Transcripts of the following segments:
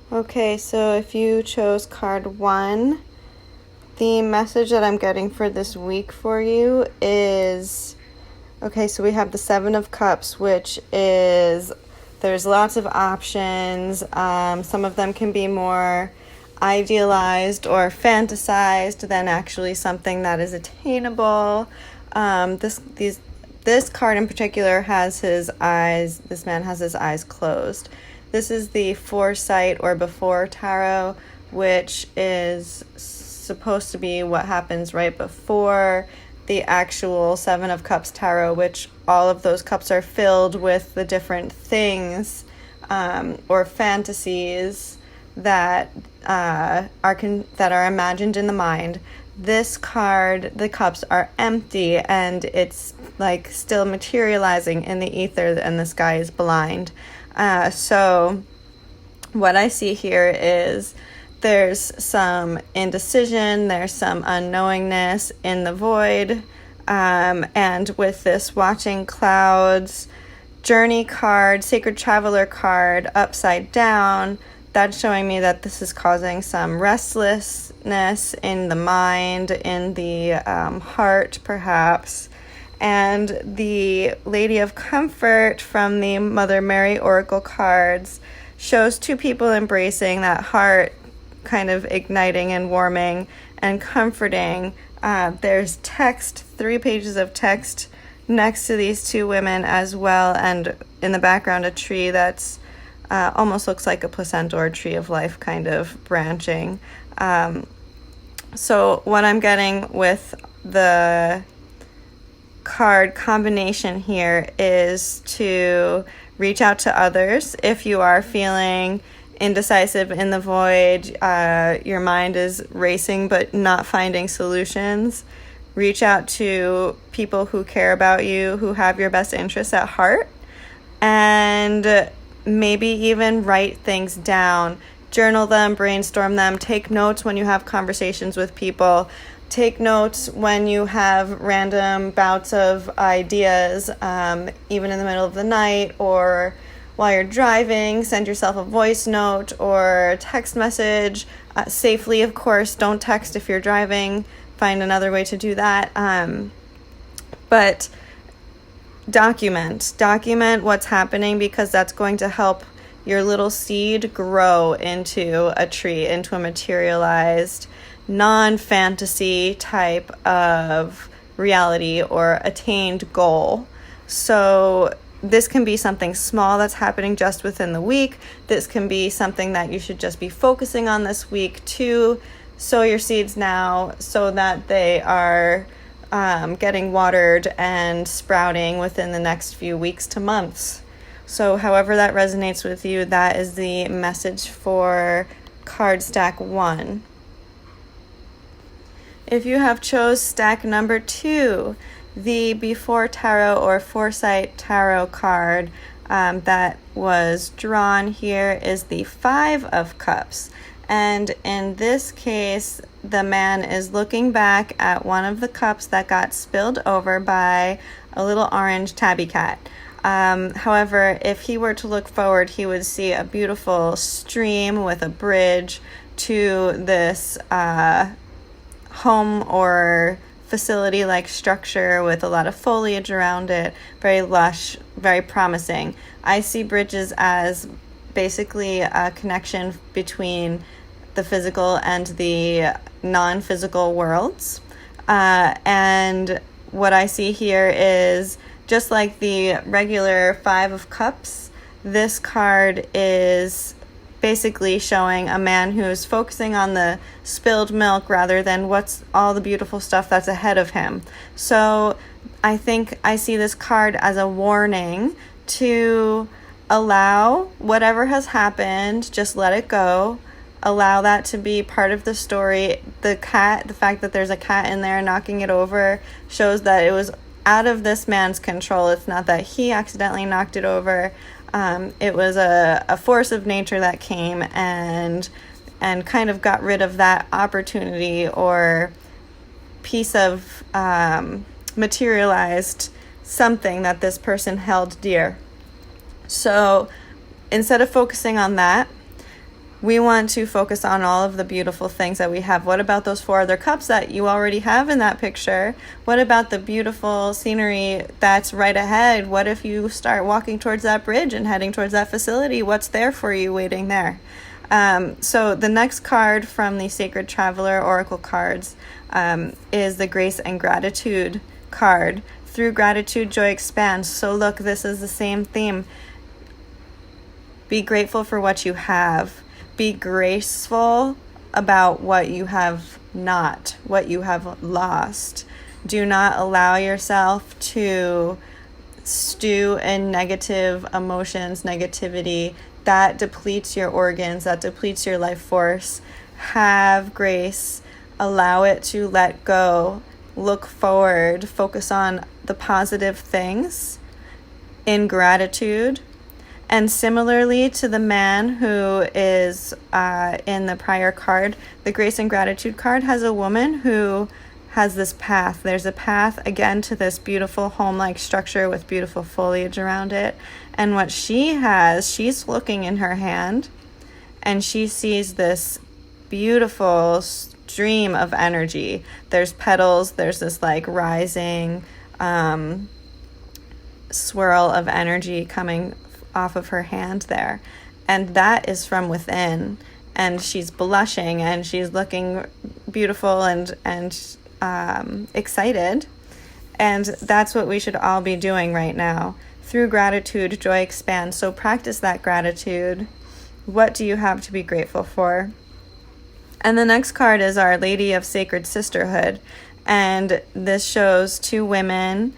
Okay, so if you chose card 1, the message that I'm getting for this week for you is, okay, so we have the 7 of Cups, which is, there's lots of options. Some of them can be more idealized or fantasized than actually something that is attainable. This card in particular has this man has his eyes closed. This is the Foresight or Before Tarot, which is supposed to be what happens right before the actual 7 of Cups Tarot, which all of those cups are filled with the different things or fantasies that are imagined in the mind. This card, the cups are empty, and it's like still materializing in the ether, and the sky is blind. So what I see here is there's some indecision, there's some unknowingness in the void, and with this Watching Clouds Journey card, Sacred Traveler card upside down, that's showing me that this is causing some restlessness in the mind, in the heart perhaps. And the Lady of Comfort from the Mother Mary Oracle cards shows 2 people embracing that heart, kind of igniting and warming and comforting. There's text, 3 pages of text next to these 2 women as well, and in the background a tree that's almost looks like a placenta or tree of life kind of branching. So what I'm getting with the card combination here is to reach out to others. If you are feeling indecisive in the void, your mind is racing but not finding solutions, reach out to people who care about you, who have your best interests at heart, and maybe even write things down. Journal them, brainstorm them, take notes when you have conversations with people. Take notes when you have random bouts of ideas, even in the middle of the night or while you're driving. Send yourself a voice note or text message. Safely, of course. Don't text if you're driving. Find another way to do that. But document what's happening, because that's going to help your little seed grow into a tree, into a materialized non-fantasy type of reality or attained goal. So this can be something small that's happening just within the week. This can be something that you should just be focusing on this week to sow your seeds now so that they are getting watered and sprouting within the next few weeks to months. So however that resonates with you, that is the message for card stack 1. If you have chose stack number 2, the Before Tarot or Foresight Tarot card that was drawn here is the 5 of Cups. And in this case, the man is looking back at one of the cups that got spilled over by a little orange tabby cat. However, if he were to look forward, he would see a beautiful stream with a bridge to this home or facility-like structure with a lot of foliage around it, very lush, very promising. I see bridges as basically a connection between the physical and the non-physical worlds. And what I see here is, just like the regular 5 of Cups, this card is basically showing a man who's focusing on the spilled milk rather than what's all the beautiful stuff that's ahead of him. So I think I see this card as a warning to allow whatever has happened, just let it go. Allow that to be part of the story. The fact that there's a cat in there knocking it over shows that it was out of this man's control. It's not that he accidentally knocked it over. It was a force of nature that came and kind of got rid of that opportunity or piece of materialized something that this person held dear. So instead of focusing on that, We want to focus on all of the beautiful things that we have. What about those 4 other cups that you already have in that picture? What about the beautiful scenery that's right ahead? What if you start walking towards that bridge and heading towards that facility? What's there for you waiting there? So the next card from the Sacred Traveler Oracle cards is the Grace and Gratitude card. Through gratitude, joy expands. So look, this is the same theme. Be grateful for what you have. Be graceful about what you have not, what you have lost. Do not allow yourself to stew in negative emotions, negativity. That depletes your organs, that depletes your life force. Have grace. Allow it to let go. Look forward. Focus on the positive things in gratitude. And similarly to the man who is in the prior card, the Grace and Gratitude card has a woman who has this path. There's a path, again, to this beautiful home-like structure with beautiful foliage around it. And what she has, she's looking in her hand, and she sees this beautiful stream of energy. There's petals, there's this like rising swirl of energy coming off of her hand there, and that is from within, and she's blushing and she's looking beautiful and excited, and that's what we should all be doing right now. Through gratitude, joy expands. So practice that gratitude. What do you have to be grateful for? And the next card is Our Lady of Sacred Sisterhood, and this shows 2 women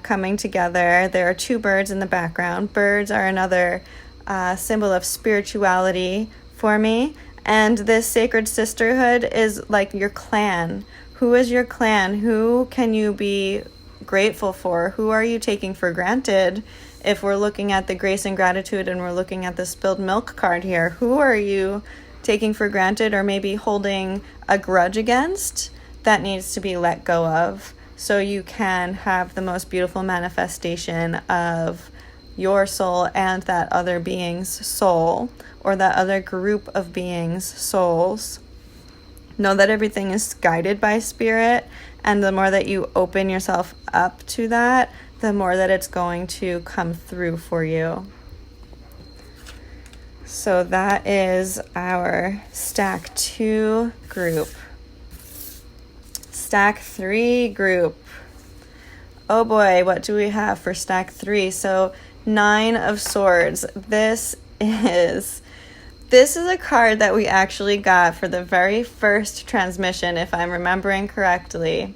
coming together. There are 2 birds in the background. Birds are another symbol of spirituality for me. And this sacred sisterhood is like your clan. Who is your clan? Who can you be grateful for? Who are you taking for granted? If we're looking at the Grace and Gratitude and we're looking at the Spilled Milk card here, who are you taking for granted or maybe holding a grudge against that needs to be let go of? So you can have the most beautiful manifestation of your soul and that other being's soul, or that other group of beings' souls. Know that everything is guided by spirit, and the more that you open yourself up to that, the more that it's going to come through for you. So that is our stack 2 group. Stack 3 group. Oh boy, what do we have for stack 3? So 9 of Swords. This is a card that we actually got for the very first transmission, if I'm remembering correctly.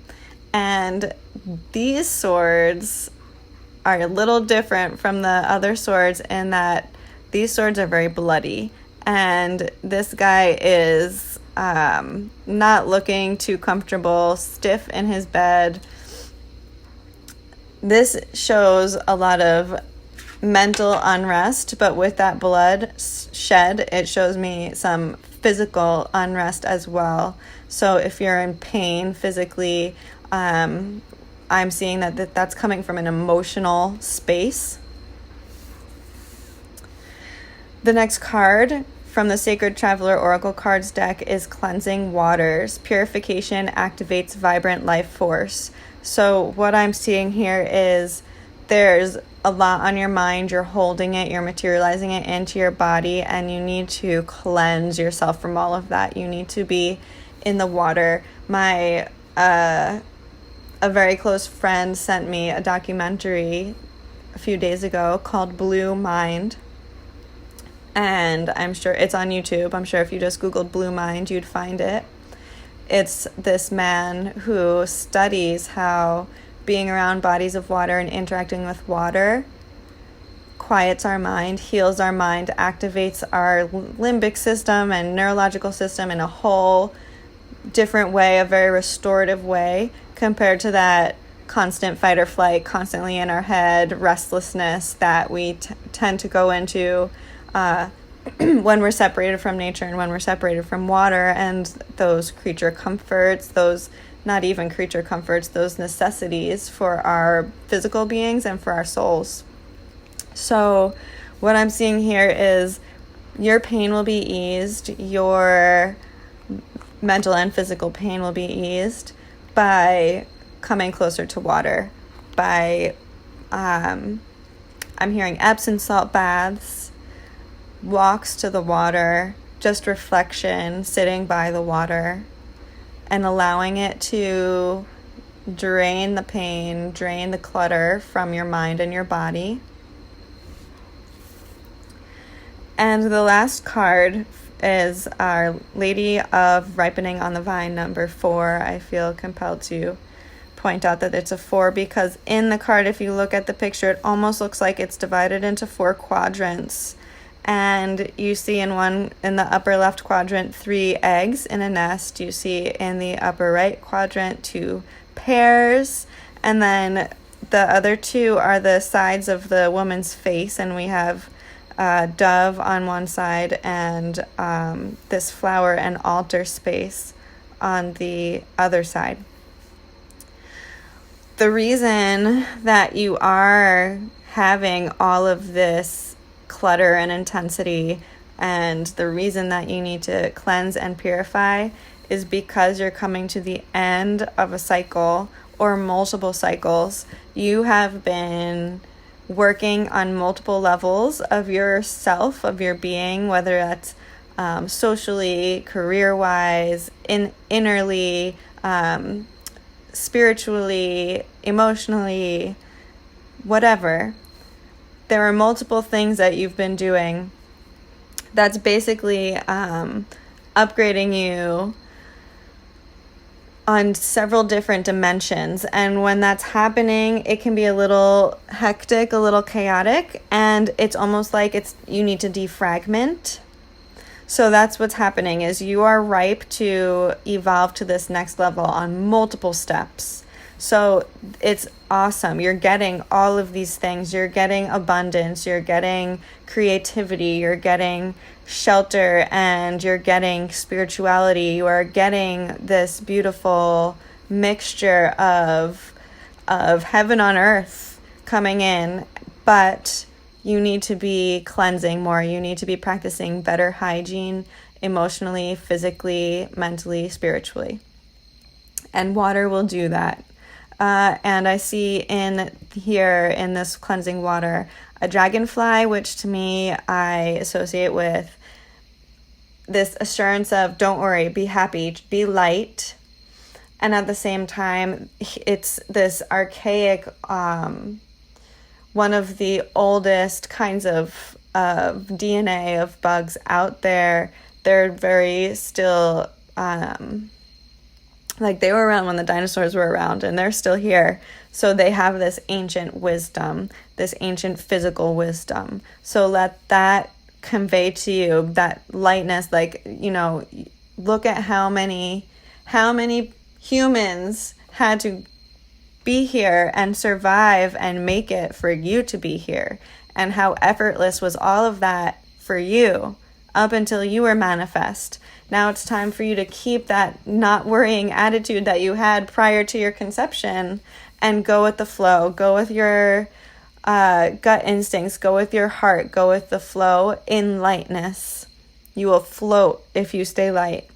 And these swords are a little different from the other swords in that these swords are very bloody. And this guy is not looking too comfortable, stiff in his bed. This shows a lot of mental unrest, but with that blood shed, it shows me some physical unrest as well. So if you're in pain physically, I'm seeing that's coming from an emotional space. The next card from the Sacred Traveler Oracle cards deck is Cleansing Waters. Purification activates vibrant life force. So what I'm seeing here is there's a lot on your mind. You're holding it, you're materializing it into your body, and you need to cleanse yourself from all of that. You need to be in the water. A very close friend sent me a documentary a few days ago called Blue Mind. And I'm sure it's on YouTube. I'm sure if you just Googled Blue Mind, you'd find it. It's this man who studies how being around bodies of water and interacting with water quiets our mind, heals our mind, activates our limbic system and neurological system in a whole different way, a very restorative way, compared to that constant fight or flight, constantly in our head, restlessness that we tend to go into when we're separated from nature and when we're separated from water, and those creature comforts, those not even creature comforts, those necessities for our physical beings and for our souls. So what I'm seeing here is your pain will be eased, your mental and physical pain will be eased by coming closer to water, by I'm hearing Epsom salt baths, walks to the water, just reflection, sitting by the water, and allowing it to drain the pain, drain the clutter from your mind and your body. And the last card is Our Lady of Ripening on the Vine, number 4. I feel compelled to point out that it's a 4 because in the card, if you look at the picture, it almost looks like it's divided into 4 quadrants. And you see in the upper left quadrant 3 eggs in a nest. You see in the upper right quadrant 2 pears, and then the other 2 are the sides of the woman's face, and we have dove on one side and this flower and altar space on the other side. The reason that you are having all of this clutter and intensity, and the reason that you need to cleanse and purify, is because you're coming to the end of a cycle or multiple cycles. You have been working on multiple levels of yourself, of your being, whether that's socially, career-wise, innerly, spiritually, emotionally, whatever. There are multiple things that you've been doing that's basically upgrading you on several different dimensions. And when that's happening, it can be a little hectic, a little chaotic, and it's almost like you need to defragment. So that's what's happening, is you are ripe to evolve to this next level on multiple steps. So it's awesome. You're getting all of these things. You're getting abundance, you're getting creativity, you're getting shelter, and you're getting spirituality. You are getting this beautiful mixture of heaven on earth coming in, but you need to be cleansing more. You need to be practicing better hygiene emotionally, physically, mentally, spiritually. And water will do that. And I see in this cleansing water a dragonfly, which to me I associate with this assurance of don't worry, be happy, be light. And at the same time, it's this archaic, one of the oldest kinds of DNA of bugs out there. They're very still, like they were around when the dinosaurs were around, and they're still here. So they have this ancient wisdom, this ancient physical wisdom. So let that convey to you that lightness. Like, look at how many humans had to be here and survive and make it for you to be here, and how effortless was all of that for you up until you were manifest. Now it's time for you to keep that not worrying attitude that you had prior to your conception and go with the flow. Go with your gut instincts. Go with your heart. Go with the flow in lightness. You will float if you stay light.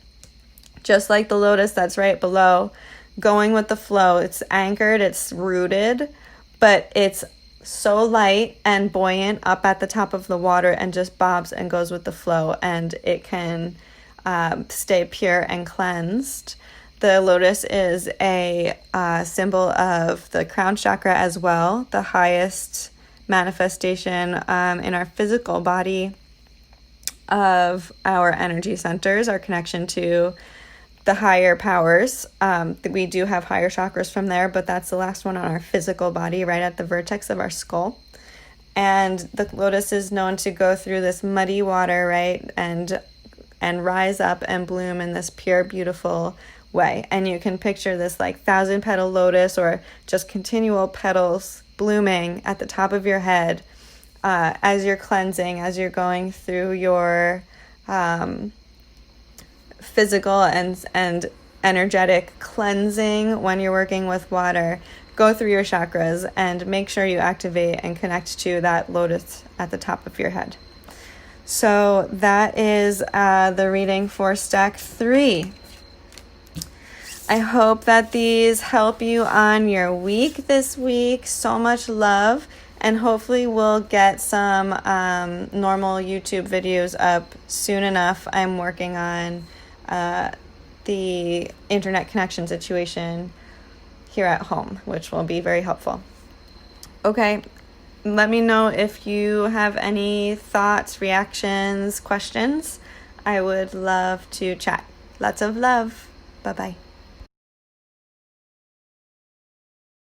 Just like the lotus that's right below, going with the flow. It's anchored, it's rooted, but it's so light and buoyant up at the top of the water and just bobs and goes with the flow, and it can stay pure and cleansed. The lotus is a symbol of the crown chakra as well, the highest manifestation in our physical body of our energy centers, our connection to the higher powers. We do have higher chakras from there, but that's the last one on our physical body, right at the vertex of our skull. And the lotus is known to go through this muddy water, right, and rise up and bloom in this pure, beautiful way. And you can picture this like 1,000-petal lotus, or just continual petals blooming at the top of your head as you're cleansing, as you're going through your physical and energetic cleansing. When you're working with water, go through your chakras and make sure you activate and connect to that lotus at the top of your head. So that is the reading for stack 3. I hope that these help you on your week this week. So much love, and hopefully we'll get some normal YouTube videos up soon enough. I'm working on the internet connection situation here at home, which will be very helpful. Okay, let me know if you have any thoughts, reactions, questions. I would love to chat. Lots of love. Bye-bye.